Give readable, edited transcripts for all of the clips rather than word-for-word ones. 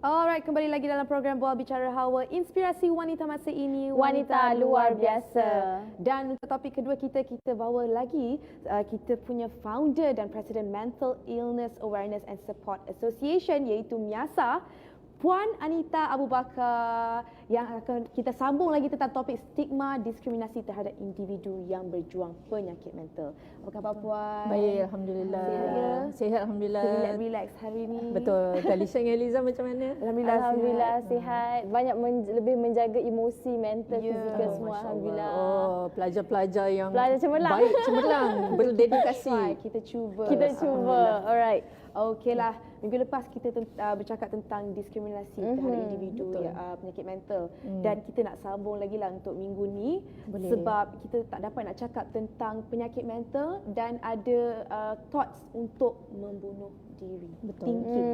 Alright, kembali lagi dalam program Bola Bicara Hawa, inspirasi wanita masa ini, wanita luar biasa. Dan untuk topik kedua kita bawa lagi kita punya founder dan presiden Mental Illness Awareness and Support Association, iaitu MIASA, Puan Anita Abu Bakar, yang akan kita sambung lagi tentang topik stigma diskriminasi terhadap individu yang berjuang penyakit mental. Apa khabar Puan? Baik, Alhamdulillah. Sihat, Alhamdulillah. Relax hari ni. Betul. Kalisha dengan Eliza macam mana? Alhamdulillah sihat. Banyak lebih menjaga emosi, mental, fizikal semua. Alhamdulillah. Oh, pelajar-pelajar yang cemerlang. Baik, cemerlang, berdedikasi. Kita cuba. Alright. Okeylah, minggu lepas kita bercakap tentang diskriminasi terhadap individu penyakit mental, dan kita nak sambung lagi lah untuk minggu ni. Boleh. Sebab kita tak dapat nak cakap tentang penyakit mental dan ada thoughts untuk membunuh diri. Betul. Thinking.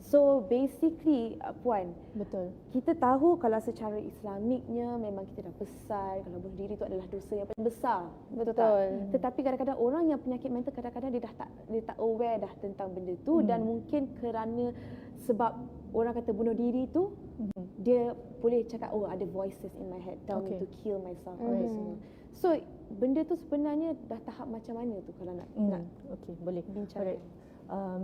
So basically Puan, Betul. kita tahu kalau secara Islamiknya memang kita dah besar kalau bunuh diri itu adalah dosa yang paling besar. Betul tak? Tetapi kadang-kadang orang yang penyakit mental kadang-kadang dia tak aware dah tentang benda tu, dan mungkin kerana sebab orang kata bunuh diri tu dia boleh cakap, oh ada voices in my head tell me to kill myself. Semua. So benda tu sebenarnya dah tahap macam mana tu kalau nak Okey, boleh. bincang.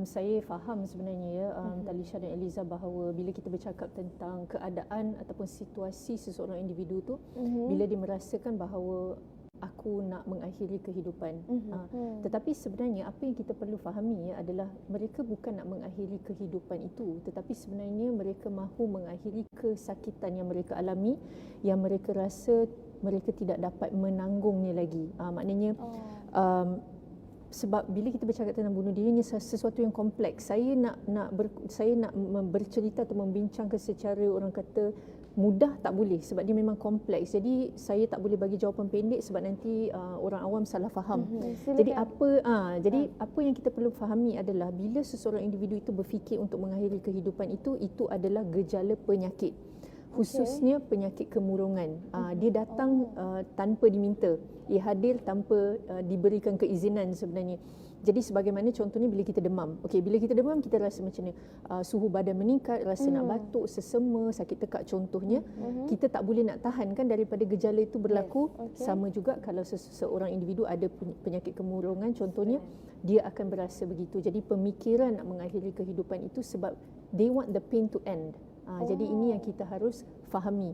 Saya faham sebenarnya ya, Talisha dan Eliza, bahawa bila kita bercakap tentang keadaan ataupun situasi seseorang individu tu, bila dia merasakan bahawa aku nak mengakhiri kehidupan. Tetapi sebenarnya apa yang kita perlu fahami ya, adalah mereka bukan nak mengakhiri kehidupan itu, tetapi sebenarnya mereka mahu mengakhiri kesakitan yang mereka alami, yang mereka rasa mereka tidak dapat menanggungnya lagi. Maknanya sebab bila kita bercakap tentang bunuh diri, ini sesuatu yang kompleks. Saya nak bercerita atau membincangkan secara orang kata mudah tak boleh, sebab dia memang kompleks. Jadi saya tak boleh bagi jawapan pendek sebab nanti orang awam salah faham. Jadi apa yang kita perlu fahami adalah bila seseorang individu itu berfikir untuk mengakhiri kehidupan itu adalah gejala penyakit. Khususnya penyakit kemurungan. Dia datang tanpa diminta. Ia hadir tanpa diberikan keizinan sebenarnya. Jadi sebagaimana contohnya bila kita demam. Okey, bila kita demam kita rasa macam ni, suhu badan meningkat, rasa nak batuk, sesema, sakit tekak contohnya. Kita tak boleh nak tahan kan daripada gejala itu berlaku. Sama juga kalau seseorang individu ada penyakit kemurungan contohnya, dia akan berasa begitu. Jadi pemikiran nak mengakhiri kehidupan itu sebab they want the pain to end. Jadi ini yang kita harus fahami.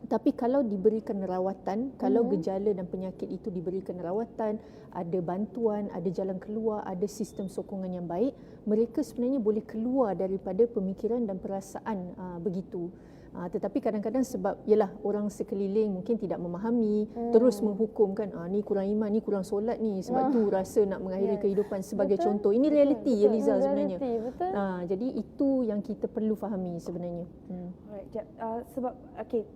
Tapi kalau diberikan rawatan, kalau gejala dan penyakit itu diberikan rawatan, ada bantuan, ada jalan keluar, ada sistem sokongan yang baik, mereka sebenarnya boleh keluar daripada pemikiran dan perasaan begitu. Tetapi kadang-kadang sebab yalah orang sekeliling mungkin tidak memahami, terus menghukumkan, ni kurang iman, ni kurang solat ni, sebab tu rasa nak mengakhiri kehidupan sebagai contoh. Ini realiti Eliza sebenarnya. Jadi itu yang kita perlu fahami sebenarnya. Alright, sebab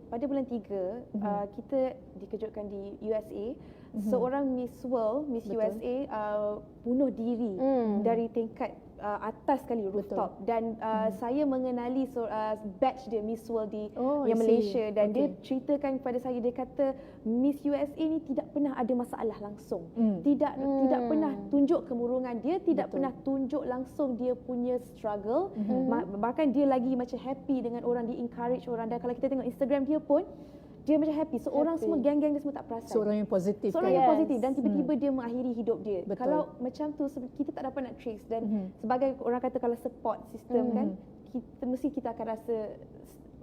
pada bulan 3 kita dikejutkan di USA, seorang Miss World, Miss USA bunuh diri dari tingkat atas sekali rooftop. Dan saya mengenali batch dia Miss World di Malaysia, dan dia ceritakan kepada saya, dia kata Miss USA ni tidak pernah ada masalah langsung. Tidak pernah tunjuk kemurungan dia, tidak pernah tunjuk langsung dia punya struggle. Bahkan dia lagi macam happy dengan orang, dia encourage orang, dan kalau kita tengok Instagram dia pun dia macam happy. So orang semua, geng-geng dia semua tak perasan. Seorang yang positif. Yang positif, dan tiba-tiba dia mengakhiri hidup dia. Betul. Kalau macam tu kita tak dapat nak trace, dan sebagai orang kata kalau support system kan, mesti kita akan rasa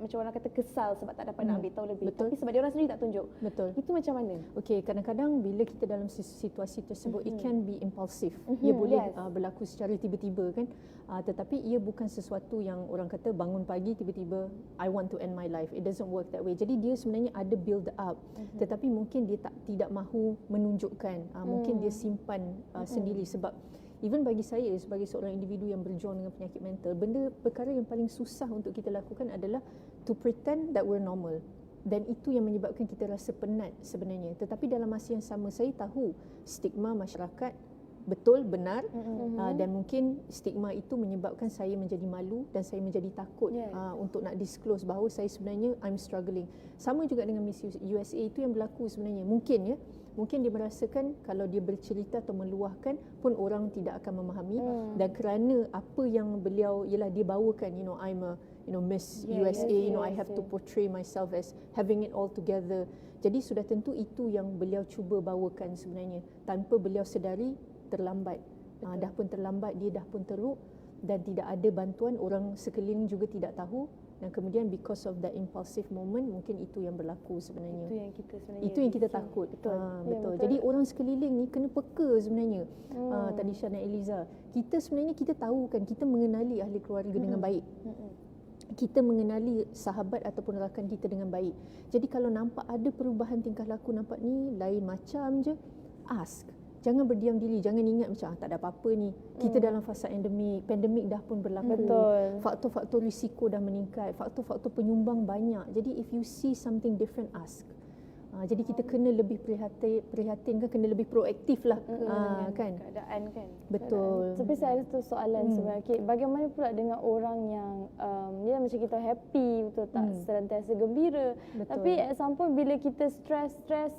macam orang kata kesal sebab tak dapat nak ambil tahu lebih. Tapi sebab dia orang sendiri tak tunjuk. Betul. Itu macam mana? Okey, kadang-kadang bila kita dalam situasi tersebut, it can be impulsive. Ia boleh berlaku secara tiba-tiba kan. Tetapi ia bukan sesuatu yang orang kata bangun pagi tiba-tiba I want to end my life. It doesn't work that way. Jadi dia sebenarnya ada build up. Tetapi mungkin dia tidak mahu menunjukkan. Mungkin dia simpan sendiri, sebab even bagi saya sebagai seorang individu yang berjuang dengan penyakit mental, perkara yang paling susah untuk kita lakukan adalah to pretend that we're normal. Dan itu yang menyebabkan kita rasa penat sebenarnya. Tetapi dalam masa yang sama saya tahu stigma masyarakat betul benar, dan mungkin stigma itu menyebabkan saya menjadi malu dan saya menjadi takut untuk nak disclose bahawa saya sebenarnya I'm struggling. Sama juga dengan Miss USA itu yang berlaku sebenarnya. Mungkin ya mungkin dia merasakan kalau dia bercerita atau meluahkan pun orang tidak akan memahami, dan kerana apa yang beliau ialah dia bawakan, I'm a Miss USA, I have to portray myself as having it all together. Jadi sudah tentu itu yang beliau cuba bawakan sebenarnya, tanpa beliau sedari terlambat. Dah pun terlambat, dia dah pun teruk dan tidak ada bantuan, orang sekeliling juga tidak tahu, dan kemudian because of that impulsive moment, mungkin itu yang berlaku sebenarnya. Itu yang kita takut. Betul. Jadi orang sekeliling ni kena peka sebenarnya. Tadi Syah dan Eliza, kita sebenarnya kita tahu kan, kita mengenali ahli keluarga dengan baik. Kita mengenali sahabat ataupun rakan kita dengan baik. Jadi kalau nampak ada perubahan tingkah laku, nampak ni lain macam je, ask. Jangan berdiam diri, jangan ingat macam tak ada apa-apa ni. Kita dalam fasa pandemik dah pun berlaku. Betul. Faktor-faktor risiko dah meningkat, faktor-faktor penyumbang banyak. Jadi if you see something different, ask. Jadi kita kena lebih prihatin kan, kena lebih proaktif lah kan. Keadaan kan. Betul. Tapi saya ada satu soalan sebenarnya. Okay, bagaimana pula dengan orang yang dia macam kita happy, betul tak, senantiasa gembira. Betul. Tapi at some point bila kita stress,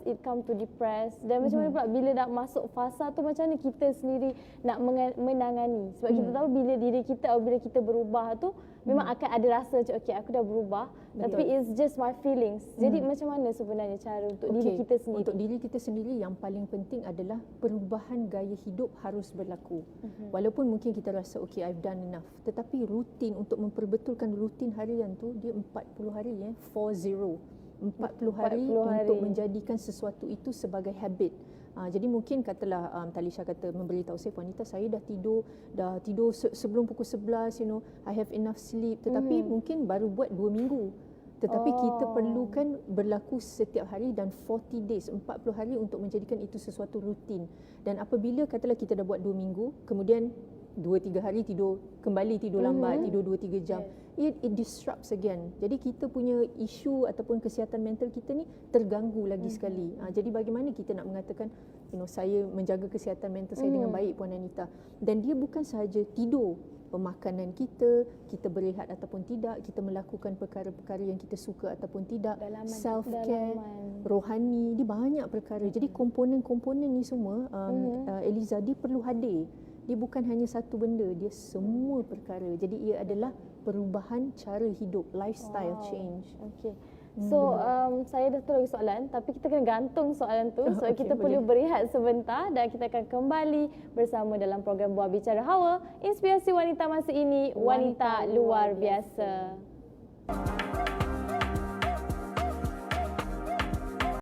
it come to depress. Dan macam mana pula bila nak masuk fasa tu, macam mana kita sendiri nak menangani? Sebab kita tahu bila diri kita atau bila kita berubah tu memang akan ada rasa macam okay, aku dah berubah. Betul. Tapi it's just my feelings. Jadi macam mana sebenarnya cara untuk diri kita sendiri? Untuk diri kita sendiri yang paling penting adalah perubahan gaya hidup harus berlaku. Walaupun mungkin kita rasa okay, I've done enough, tetapi rutin untuk memperbetulkan rutin harian tu dia 40 hari 40 hari untuk menjadikan sesuatu itu sebagai habit. Jadi mungkin katalah Talisha kata, memberitahu saya, wanita saya dah tidur sebelum pukul 11, I have enough sleep, tetapi mungkin baru buat 2 minggu. Tetapi kita perlukan berlaku setiap hari dan 40 days, 40 hari untuk menjadikan itu sesuatu rutin. Dan apabila katalah kita dah buat 2 minggu, kemudian 2-3 hari kembali tidur lambat, tidur 2-3 jam, it disrupts again. Jadi kita punya isu ataupun kesihatan mental kita ni terganggu lagi sekali. Jadi bagaimana kita nak mengatakan, saya menjaga kesihatan mental saya dengan baik, Puan Anita. Dan dia bukan sahaja tidur, pemakanan kita berehat ataupun tidak, kita melakukan perkara-perkara yang kita suka ataupun tidak, self-care, rohani, dia banyak perkara. Jadi komponen-komponen ni semua, Eliza, dia perlu hadir. Dia bukan hanya satu benda, dia semua perkara. Jadi ia adalah perubahan cara hidup, lifestyle change. Okay. So saya dah tu lagi soalan, tapi kita kena gantung soalan tu sebab kita perlu berehat sebentar, dan kita akan kembali bersama dalam program Buah Bicara Hawa, inspirasi wanita masa ini, wanita luar biasa.